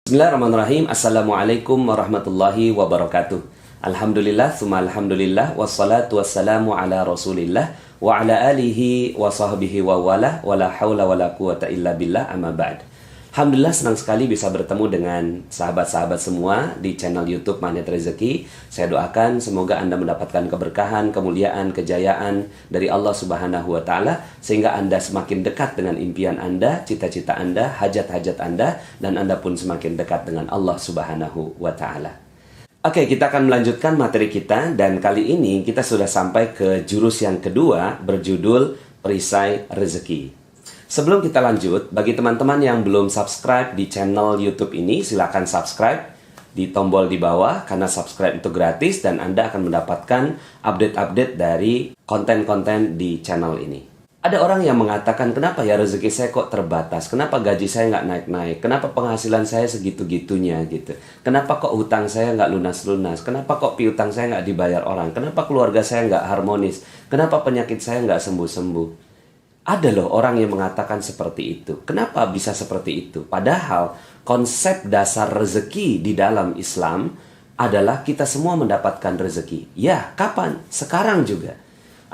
Bismillahirrahmanirrahim. Assalamualaikum warahmatullahi wabarakatuh. Alhamdulillah, summa alhamdulillah, wassalatu wassalamu ala rasulillah wa ala alihi wa sahbihi wa wala wa la hawla wa la quwata illa billah, amma ba'd. Alhamdulillah, senang sekali bisa bertemu dengan sahabat-sahabat semua di channel YouTube Magnet Rezeki. Saya doakan semoga Anda mendapatkan keberkahan, kemuliaan, kejayaan dari Allah Subhanahu wa Ta'ala, sehingga Anda semakin dekat dengan impian Anda, cita-cita Anda, hajat-hajat Anda, dan Anda pun semakin dekat dengan Allah Subhanahu wa Ta'ala. Oke, kita akan melanjutkan materi kita, dan kali ini kita sudah sampai ke jurus yang kedua berjudul Perisai Rezeki. Sebelum kita lanjut, bagi teman-teman yang belum subscribe di channel YouTube ini, silakan subscribe di tombol di bawah, karena subscribe itu gratis dan Anda akan mendapatkan update-update dari konten-konten di channel ini. Ada orang yang mengatakan, kenapa ya rezeki saya kok terbatas? Kenapa gaji saya nggak naik-naik? Kenapa penghasilan saya segitu-gitunya gitu? Kenapa kok hutang saya nggak lunas-lunas? Kenapa kok piutang saya nggak dibayar orang? Kenapa keluarga saya nggak harmonis? Kenapa penyakit saya nggak sembuh-sembuh? Ada loh orang yang mengatakan seperti itu. Kenapa bisa seperti itu? Padahal konsep dasar rezeki di dalam Islam adalah kita semua mendapatkan rezeki. Ya, kapan? Sekarang juga.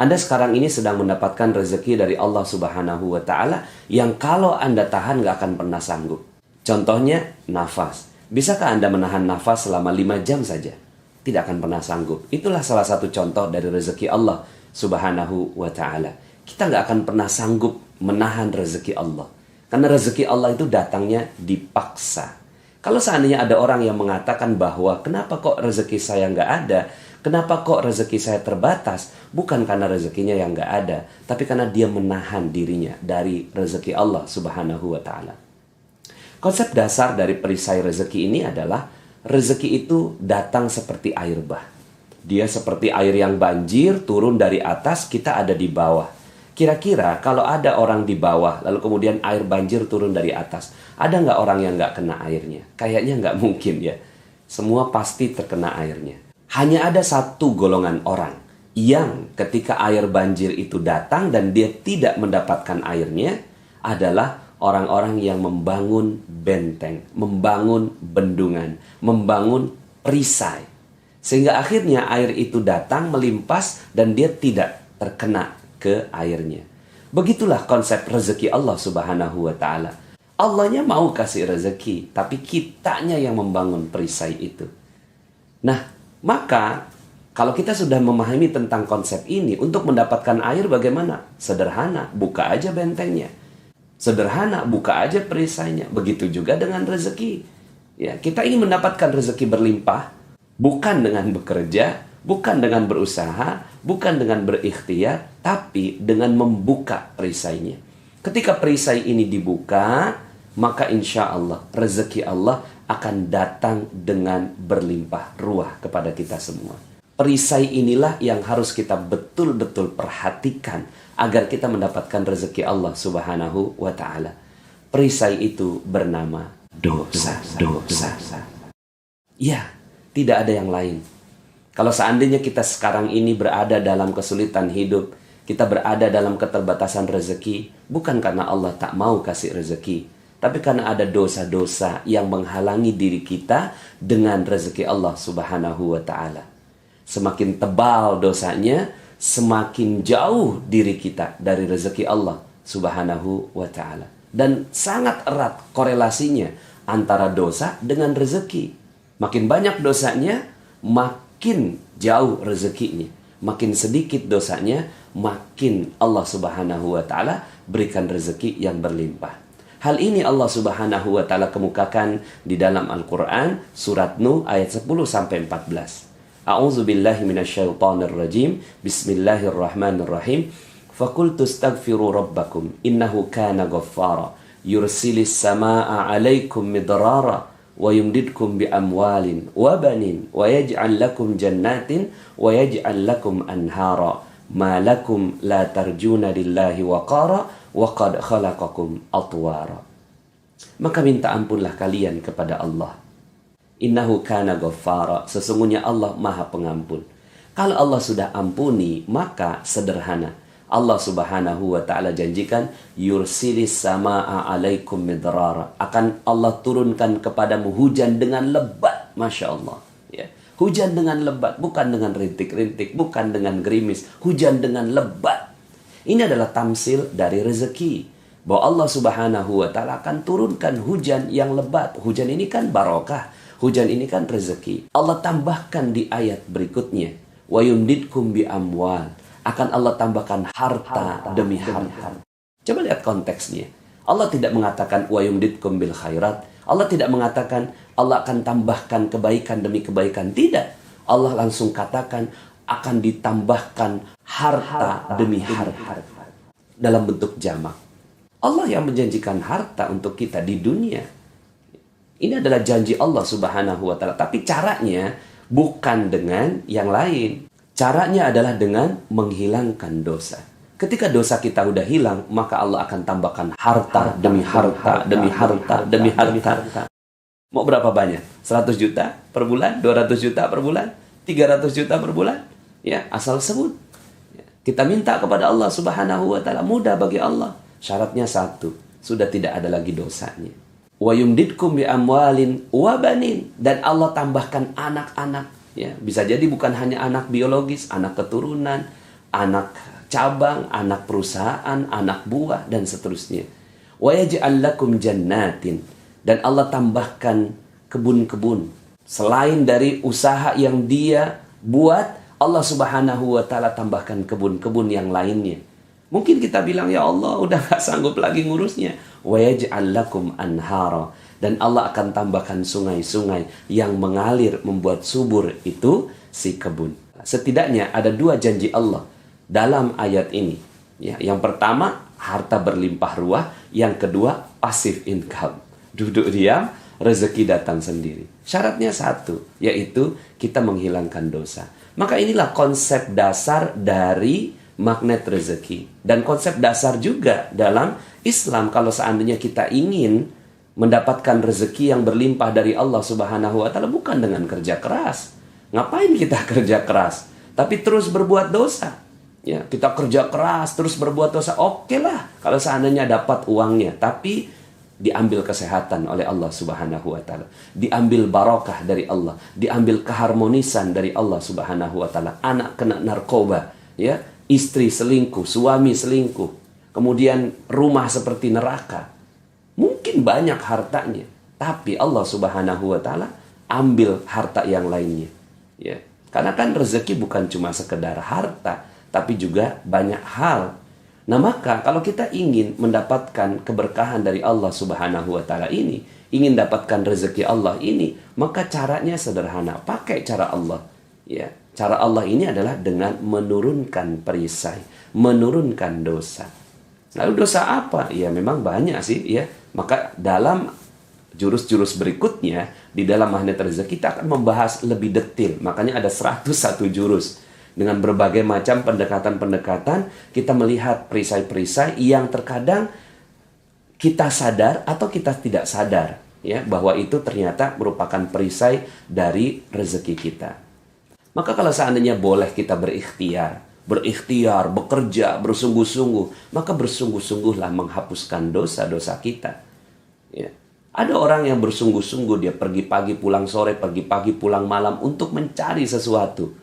Anda sekarang ini sedang mendapatkan rezeki dari Allah Subhanahu wa Ta'ala yang kalau Anda tahan gak akan pernah sanggup. Contohnya, nafas. Bisakah Anda menahan nafas selama 5 jam saja? Tidak akan pernah sanggup. Itulah salah satu contoh dari rezeki Allah Subhanahu wa Ta'ala. Kita nggak akan pernah sanggup menahan rezeki Allah. Karena rezeki Allah itu datangnya dipaksa. Kalau seandainya ada orang yang mengatakan bahwa kenapa kok rezeki saya nggak ada, kenapa kok rezeki saya terbatas, bukan karena rezekinya yang nggak ada, tapi karena dia menahan dirinya dari rezeki Allah Subhanahu wa Ta'ala. Konsep dasar dari perisai rezeki ini adalah rezeki itu datang seperti air bah. Dia seperti air yang banjir, turun dari atas, kita ada di bawah. Kira-kira kalau ada orang di bawah, lalu kemudian air banjir turun dari atas, ada nggak orang yang nggak kena airnya? Kayaknya nggak mungkin ya. Semua pasti terkena airnya. Hanya ada satu golongan orang yang ketika air banjir itu datang dan dia tidak mendapatkan airnya, adalah orang-orang yang membangun benteng, membangun bendungan, membangun perisai. Sehingga akhirnya air itu datang melimpas dan dia tidak terkena ke airnya. Begitulah konsep rezeki Allah Subhanahu wa Ta'ala. Allahnya mau kasih rezeki, tapi kitanya yang membangun perisai itu. Nah, maka kalau kita sudah memahami tentang konsep ini, untuk mendapatkan air bagaimana? Sederhana, buka aja bentengnya. Sederhana, buka aja perisainya. Begitu juga dengan rezeki. Ya, kita ingin mendapatkan rezeki berlimpah, bukan dengan bekerja, bukan dengan berusaha, bukan dengan berikhtiar, tapi dengan membuka perisainya. Ketika perisai ini dibuka, maka insya Allah rezeki Allah akan datang dengan berlimpah ruah kepada kita semua. Perisai inilah yang harus kita betul-betul perhatikan agar kita mendapatkan rezeki Allah Subhanahu wa Ta'ala. Perisai itu bernama dosa. Ya, tidak ada yang lain. Kalau seandainya kita sekarang ini berada dalam kesulitan hidup, kita berada dalam keterbatasan rezeki, bukan karena Allah tak mau kasih rezeki, tapi karena ada dosa-dosa yang menghalangi diri kita dengan rezeki Allah Subhanahu wa Ta'ala. Semakin tebal dosanya, semakin jauh diri kita dari rezeki Allah Subhanahu wa Ta'ala. Dan sangat erat korelasinya antara dosa dengan rezeki. Makin banyak dosanya, makin jauh rezekinya. Makin sedikit dosanya, makin Allah Subhanahu wa Ta'ala berikan rezeki yang berlimpah. Hal ini Allah Subhanahu wa Ta'ala kemukakan di dalam Al-Quran, surat Nuh ayat 10-14. A'udzu billahi minasyaitonir rajim. Bismillahirrahmanirrahim. Faqultu astaghfiru rabbakum innahu kana ghaffara yursilis samaa'a 'alaikum midrara wa yumdidkum bi amwalin wa banin wa yaj'al lakum jannatin wa yaj'al lakum anhara ma lakum la tarjuna lillahi waqara wa qad khalaqakum atwara. Maka minta ampunlah kalian kepada Allah. Innahu kana ghaffara, sesungguhnya Allah Maha Pengampun. Kalau Allah sudah ampuni, maka sederhana. Allah Subhanahu wa taala janjikan yursilis samaa alaikum midrara, akan Allah turunkan kepadamu hujan dengan lebat. Masya Allah, ya. Hujan dengan lebat, bukan dengan rintik-rintik, bukan dengan gerimis, hujan dengan lebat. Ini adalah tamsil dari rezeki, bahwa Allah Subhanahu wa taala akan turunkan hujan yang lebat. Hujan ini kan barokah, hujan ini kan rezeki. Allah tambahkan di ayat berikutnya, wa yumdidkum bi amwal, akan Allah tambahkan harta demi harta. Coba lihat konteksnya. Allah tidak mengatakan wa yumdidkum bil khairat. Allah tidak mengatakan Allah akan tambahkan kebaikan demi kebaikan. Tidak. Allah langsung katakan akan ditambahkan harta demi harta. Dalam bentuk jamak. Allah yang menjanjikan harta untuk kita di dunia. Ini adalah janji Allah Subhanahu wa taala. Tapi caranya bukan dengan yang lain. Caranya adalah dengan menghilangkan dosa. Ketika dosa kita udah hilang, maka Allah akan tambahkan harta demi harta, demi harta, demi harta. Mau berapa banyak? 100 juta per bulan? 200 juta per bulan? 300 juta per bulan? Ya, asal sebut. Kita minta kepada Allah Subhanahu wa taala, mudah bagi Allah. Syaratnya satu, sudah tidak ada lagi dosanya. Wa yumdidkum bi amwalin wa banin, dan Allah tambahkan anak-anak. Ya, bisa jadi bukan hanya anak biologis, anak keturunan, anak cabang, anak perusahaan, anak buah, dan seterusnya. Wa yaj'al lakum jannatin, dan Allah tambahkan kebun-kebun. Selain dari usaha yang dia buat, Allah Subhanahu wa taala tambahkan kebun-kebun yang lainnya. Mungkin kita bilang, ya Allah udah gak sanggup lagi ngurusnya. Wa yaj'al lakum anhara, dan Allah akan tambahkan sungai-sungai yang mengalir membuat subur itu si kebun. Setidaknya ada dua janji Allah dalam ayat ini. Ya, yang pertama, harta berlimpah ruah. Yang kedua, passive income. Duduk diam, rezeki datang sendiri. Syaratnya satu, yaitu kita menghilangkan dosa. Maka inilah konsep dasar dari magnet rezeki. Dan konsep dasar juga dalam Islam, kalau seandainya kita ingin mendapatkan rezeki yang berlimpah dari Allah Subhanahu wa taala, bukan dengan kerja keras. Ngapain kita kerja keras? Tapi terus berbuat dosa. Ya, kita kerja keras terus berbuat dosa. Oke lah kalau seandainya dapat uangnya, tapi diambil kesehatan oleh Allah Subhanahu wa taala. Diambil barokah dari Allah, diambil keharmonisan dari Allah Subhanahu wa taala. Anak kena narkoba, ya, istri selingkuh, suami selingkuh. Kemudian rumah seperti neraka. Mungkin banyak hartanya, tapi Allah Subhanahu wa taala ambil harta yang lainnya. Ya. Karena kan rezeki bukan cuma sekedar harta, tapi juga banyak hal. Nah, maka kalau kita ingin mendapatkan keberkahan dari Allah Subhanahu wa taala ini, ingin dapatkan rezeki Allah ini, maka caranya sederhana, pakai cara Allah. Ya. Cara Allah ini adalah dengan menurunkan perisai, menurunkan dosa. Lalu dosa apa? Ya memang banyak sih, ya. Maka dalam jurus-jurus berikutnya, di dalam magnet rezeki kita akan membahas lebih detail. Makanya ada 101 jurus. Dengan berbagai macam pendekatan-pendekatan, kita melihat perisai-perisai yang terkadang kita sadar atau kita tidak sadar, ya, bahwa itu ternyata merupakan perisai dari rezeki kita. Maka kalau seandainya boleh kita berikhtiar, bekerja, bersungguh-sungguh, maka bersungguh-sungguhlah menghapuskan dosa-dosa kita. Ya. Ada orang yang bersungguh-sungguh, dia pergi pagi pulang sore, pergi pagi pulang malam untuk mencari sesuatu.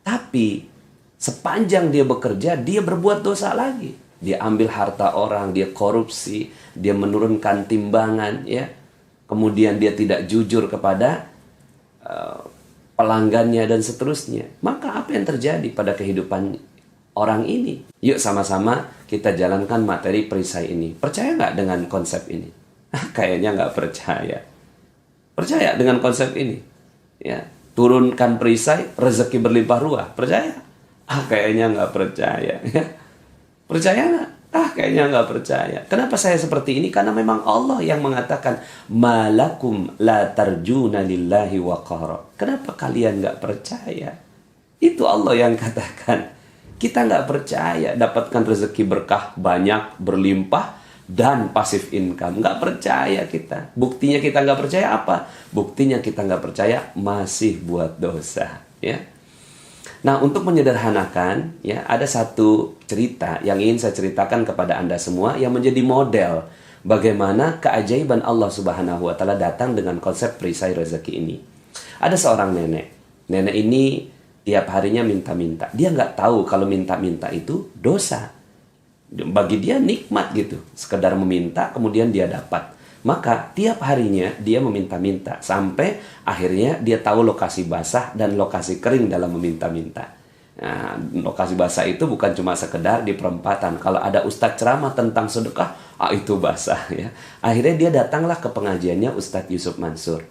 Tapi sepanjang dia bekerja, dia berbuat dosa lagi. Dia ambil harta orang, dia korupsi, dia menurunkan timbangan, ya. Kemudian dia tidak jujur kepada pelanggannya dan seterusnya. Maka apa yang terjadi pada kehidupan orang ini? Yuk sama-sama kita jalankan materi perisai ini. Percaya nggak dengan konsep ini? Kayaknya nggak percaya. Percaya dengan konsep ini? Ya, turunkan perisai, rezeki berlimpah ruah. Percaya? Kayaknya nggak percaya. Percaya nggak? Kayaknya nggak percaya. Kenapa saya seperti ini? Karena memang Allah yang mengatakan, malakum la tarjuna lillahi waqara. Kenapa kalian nggak percaya? Itu Allah yang katakan. Kita nggak percaya dapatkan rezeki berkah banyak, berlimpah, dan pasif income. Nggak percaya kita. Buktinya kita nggak percaya apa? Buktinya kita nggak percaya masih buat dosa. Ya. Nah, untuk menyederhanakan, ya, ada satu cerita yang ingin saya ceritakan kepada Anda semua yang menjadi model bagaimana keajaiban Allah Subhanahu wa taala datang dengan konsep perisai rezeki ini. Ada seorang nenek. Nenek ini tiap harinya minta-minta. Dia nggak tahu kalau minta-minta itu dosa. Bagi dia nikmat gitu. Sekedar meminta kemudian dia dapat. Maka tiap harinya dia meminta-minta sampai akhirnya dia tahu lokasi basah dan lokasi kering dalam meminta-minta. Nah, lokasi basah itu bukan cuma sekedar di perempatan. Kalau ada ustadz ceramah tentang sedekah, itu basah ya. Akhirnya dia datanglah ke pengajiannya Ustadz Yusuf Mansur.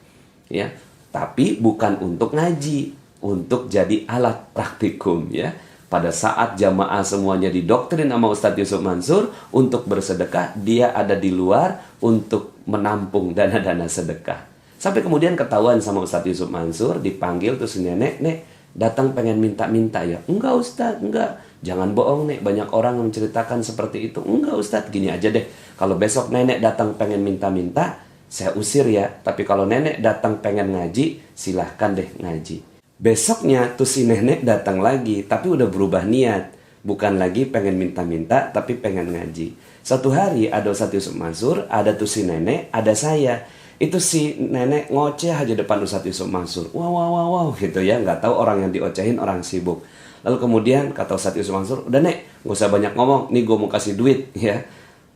Ya, tapi bukan untuk ngaji, untuk jadi alat praktikum ya. Pada saat jamaah semuanya didoktrin sama Ustadz Yusuf Mansur untuk bersedekah, dia ada di luar untuk menampung dana-dana sedekah. Sampai kemudian ketahuan sama Ustadz Yusuf Mansur, dipanggil tuh si nenek, "Nek, datang pengen minta-minta ya?" "Enggak Ustadz, enggak." "Jangan bohong Nek, banyak orang yang menceritakan seperti itu." "Enggak Ustadz, gini aja deh. Kalau besok nenek datang pengen minta-minta, saya usir ya. Tapi kalau nenek datang pengen ngaji, silahkan deh ngaji." Besoknya tuh si nenek datang lagi, tapi udah berubah niat. Bukan lagi pengen minta-minta, tapi pengen ngaji. Satu hari ada Ustadz Yusuf Mansur, ada tuh si nenek, ada saya. Itu si nenek ngoceh aja depan Ustadz Yusuf Mansur. Wow gitu ya, nggak tahu orang yang diocehin orang sibuk. Lalu kemudian kata Ustadz Yusuf Mansur, "Udah Nek, nggak usah banyak ngomong, nih gue mau kasih duit ya.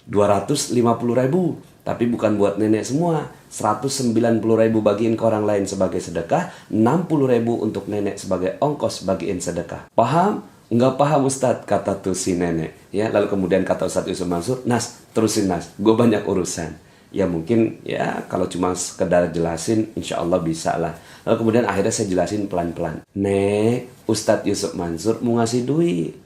250.000, tapi bukan buat nenek semua. 190.000 bagiin ke orang lain sebagai sedekah, 60.000 untuk nenek sebagai ongkos bagiin sedekah." "Paham?" "Nggak paham Ustadz," kata tuh si nenek. Ya, lalu kemudian kata Ustadz Yusuf Mansur, "Nas, terusin Nas, gue banyak urusan." Ya mungkin ya kalau cuma sekedar jelasin insya Allah bisa lah. Lalu kemudian akhirnya saya jelasin pelan-pelan. "Nek, Ustadz Yusuf Mansur mau ngasih duit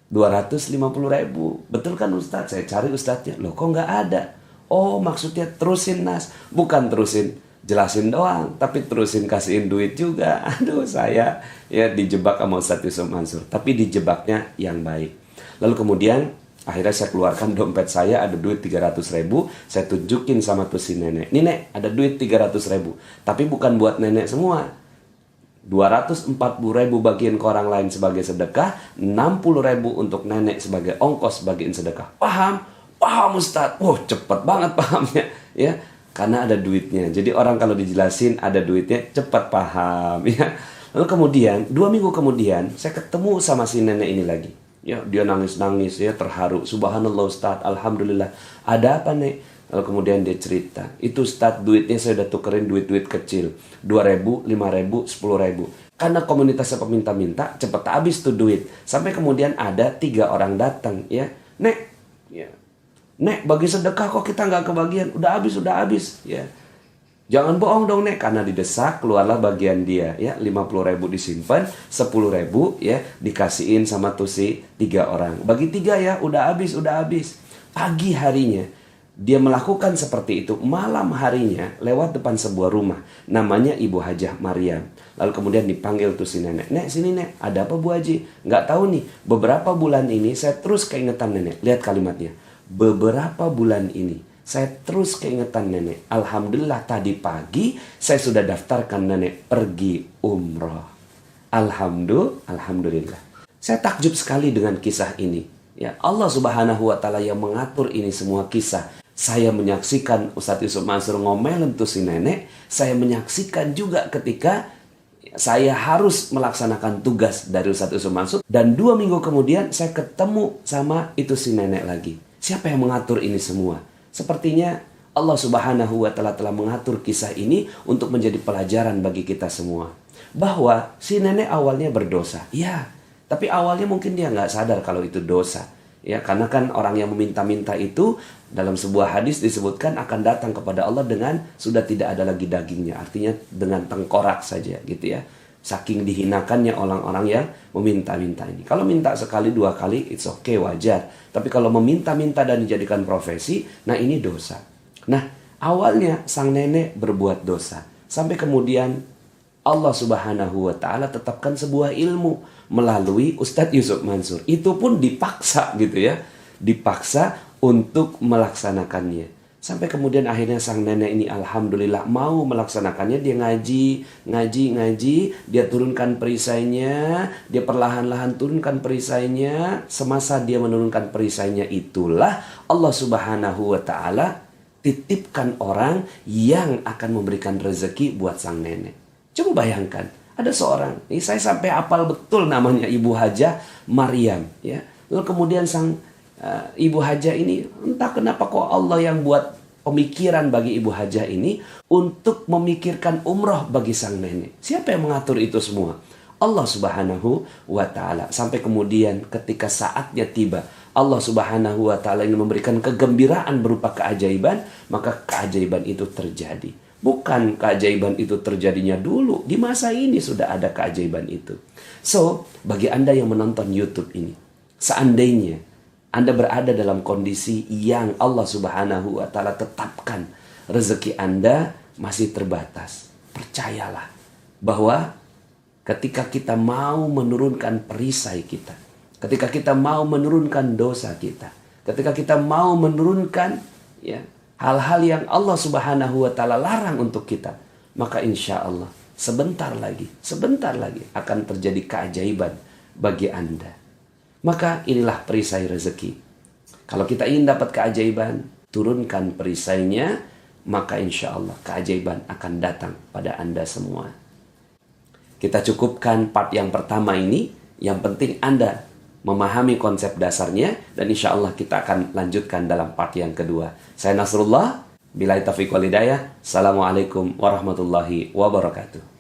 250.000. Betul kan Ustadz? Saya cari Ustadznya. Loh kok nggak ada?" "Oh maksudnya terusin Nas." "Bukan terusin jelasin doang, tapi terusin kasihin duit juga." Aduh, saya ya dijebak sama Ustadz Yusuf Mansur. Tapi dijebaknya yang baik. Lalu kemudian akhirnya saya keluarkan dompet saya, ada duit 300.000. Saya tunjukin sama tuh si nenek. "Nih Nek, ada duit 300.000. Tapi bukan buat nenek semua. 240.000 bagian ke orang lain sebagai sedekah, 60.000 untuk nenek sebagai ongkos bagiin sedekah." "Paham?" "Paham Ustadz." "Wah, cepet banget pahamnya." Ya, karena ada duitnya. Jadi orang kalau dijelasin ada duitnya cepat paham ya. Lalu kemudian 2 minggu kemudian saya ketemu sama si nenek ini lagi. Ya, dia nangis-nangis ya, terharu. "Subhanallah Ustadz, alhamdulillah." "Ada apa Nek?" Lalu kemudian dia cerita, "Itu Ustadz, duitnya saya udah tukerin duit-duit kecil. 2.000, 5.000, 10.000. Karena komunitasnya peminta-minta, cepet habis tuh duit." Sampai kemudian ada 3 orang datang ya. "Nek, ya, Nek, bagi sedekah kok kita nggak kebagian? Udah habis ya." "Jangan bohong dong Nek." Karena didesak, keluarlah bagian dia ya. 50.000 disimpan, 10.000 ya dikasihin sama tuh si 3 orang. "Bagi 3 ya, udah habis." Pagi harinya dia melakukan seperti itu. Malam harinya lewat depan sebuah rumah, namanya Ibu Hajah Maryam. Lalu kemudian dipanggil tuh si nenek. "Nek, sini Nek, ada apa Bu Haji?" "Nggak tahu nih, beberapa bulan ini saya terus keingetan nenek." Lihat kalimatnya, beberapa bulan ini saya terus keingetan nenek. Alhamdulillah tadi pagi saya sudah daftarkan nenek pergi umroh. Alhamdulillah. Saya takjub sekali dengan kisah ini. Ya, Allah Subhanahu wa taala yang mengatur ini semua kisah. Saya menyaksikan Ustadz Yusuf Mansur ngomelin tuh si nenek. Saya menyaksikan juga ketika saya harus melaksanakan tugas dari Ustadz Yusuf Mansur. Dan 2 minggu kemudian saya ketemu sama itu si nenek lagi. Siapa yang mengatur ini semua? Sepertinya Allah Subhanahu wa taala telah mengatur kisah ini untuk menjadi pelajaran bagi kita semua. Bahwa si nenek awalnya berdosa. Ya, tapi awalnya mungkin dia nggak sadar kalau itu dosa. Ya, karena kan orang yang meminta-minta itu dalam sebuah hadis disebutkan akan datang kepada Allah dengan sudah tidak ada lagi dagingnya. Artinya dengan tengkorak saja gitu ya. Saking dihinakannya orang-orang yang meminta-minta ini. Kalau minta sekali 2 kali, it's okay, wajar. Tapi kalau meminta-minta dan dijadikan profesi, nah ini dosa. Nah, awalnya sang nenek berbuat dosa. Sampai kemudian Allah Subhanahu wa taala tetapkan sebuah ilmu melalui Ustadz Yusuf Mansur. Itu pun dipaksa gitu ya. Dipaksa untuk melaksanakannya. Sampai kemudian akhirnya sang nenek ini alhamdulillah mau melaksanakannya. Dia ngaji, dia turunkan perisainya, dia perlahan-lahan turunkan perisainya. Semasa dia menurunkan perisainya itulah Allah Subhanahu wa ta'ala titipkan orang yang akan memberikan rezeki buat sang nenek. Coba bayangkan, ada seorang, ini saya sampai hafal betul namanya Ibu Hajah Maryam, ya. Lalu kemudian sang Ibu Hajah ini, entah kenapa kok Allah yang buat pemikiran bagi Ibu Hajah ini untuk memikirkan umroh bagi sang nenek. Siapa yang mengatur itu semua? Allah Subhanahu wa ta'ala. Sampai kemudian ketika saatnya tiba, Allah Subhanahu wa ta'ala ini memberikan kegembiraan berupa keajaiban, maka keajaiban itu terjadi. Bukan keajaiban itu terjadinya dulu, di masa ini sudah ada keajaiban itu. So, bagi Anda yang menonton YouTube ini, seandainya Anda berada dalam kondisi yang Allah Subhanahu wa ta'ala tetapkan rezeki Anda masih terbatas, percayalah bahwa ketika kita mau menurunkan perisai kita, ketika kita mau menurunkan dosa kita, ketika kita mau menurunkan hal-hal yang Allah Subhanahu wa ta'ala larang untuk kita, maka insya Allah sebentar lagi akan terjadi keajaiban bagi Anda. Maka inilah perisai rezeki. Kalau kita ingin dapat keajaiban, turunkan perisainya, maka insya Allah keajaiban akan datang pada Anda semua. Kita cukupkan part yang pertama ini. Yang penting Anda memahami konsep dasarnya, dan insya Allah kita akan lanjutkan dalam part yang kedua. Saya Nasrullah, billahi taufiq wal hidayah. Assalamualaikum warahmatullahi wabarakatuh.